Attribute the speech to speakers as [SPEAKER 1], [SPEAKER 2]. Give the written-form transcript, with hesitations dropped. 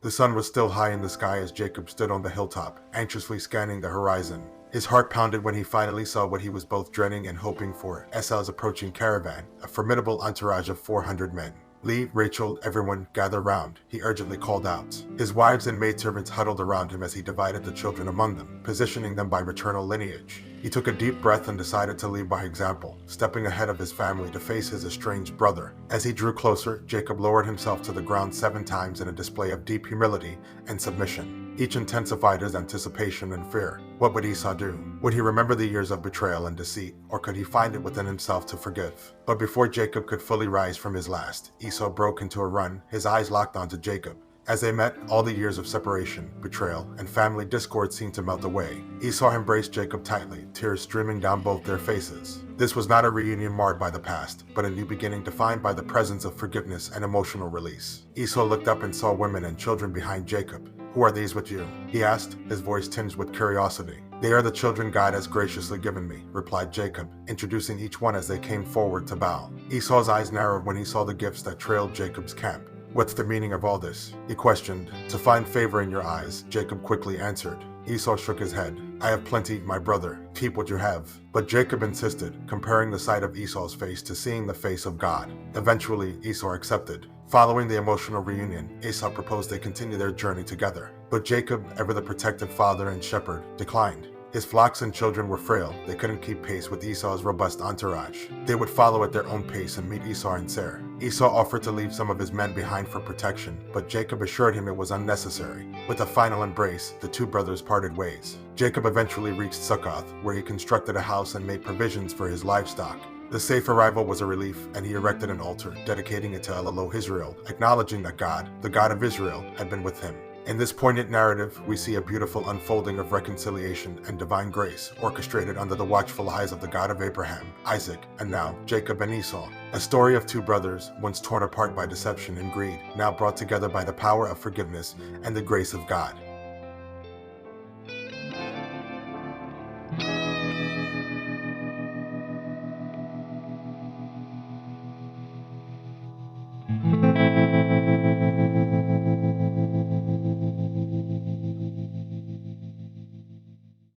[SPEAKER 1] The sun was still high in the sky as Jacob stood on the hilltop, anxiously scanning the horizon. His heart pounded when he finally saw what he was both dreading and hoping for: Esau's approaching caravan, a formidable entourage of 400 men. "Lee, Rachel, everyone, gather round," he urgently called out. His wives and maidservants huddled around him as he divided the children among them, positioning them by maternal lineage. He took a deep breath and decided to lead by example, stepping ahead of his family to face his estranged brother. As he drew closer, Jacob lowered himself to the ground 7 times in a display of deep humility and submission. Each intensified his anticipation and fear. What would Esau do? Would he remember the years of betrayal and deceit, or could he find it within himself to forgive? But before Jacob could fully rise from his last, Esau broke into a run, his eyes locked onto Jacob. As they met, all the years of separation, betrayal, and family discord seemed to melt away. Esau embraced Jacob tightly, tears streaming down both their faces. This was not a reunion marred by the past, but a new beginning defined by the presence of forgiveness and emotional release. Esau looked up and saw women and children behind Jacob. "Who are these with you?" he asked, his voice tinged with curiosity. "They are the children God has graciously given me," replied Jacob, introducing each one as they came forward to bow. Esau's eyes narrowed when he saw the gifts that trailed Jacob's camp. "What's the meaning of all this?" he questioned. "To find favor in your eyes," Jacob quickly answered. Esau shook his head. "I have plenty, my brother. Keep what you have." But Jacob insisted, comparing the sight of Esau's face to seeing the face of God. Eventually, Esau accepted. Following the emotional reunion, Esau proposed they continue their journey together. But Jacob, ever the protective father and shepherd, declined. His flocks and children were frail. They couldn't keep pace with Esau's robust entourage. They would follow at their own pace and meet Esau in Seir. Esau offered to leave some of his men behind for protection, but Jacob assured him it was unnecessary. With a final embrace, the two brothers parted ways. Jacob eventually reached Succoth, where he constructed a house and made provisions for his livestock. The safe arrival was a relief, and he erected an altar, dedicating it to El Israel, acknowledging that God, the God of Israel, had been with him. In this poignant narrative, we see a beautiful unfolding of reconciliation and divine grace, orchestrated under the watchful eyes of the God of Abraham, Isaac, and now Jacob and Esau. A story of two brothers, once torn apart by deception and greed, now brought together by the power of forgiveness and the grace of God.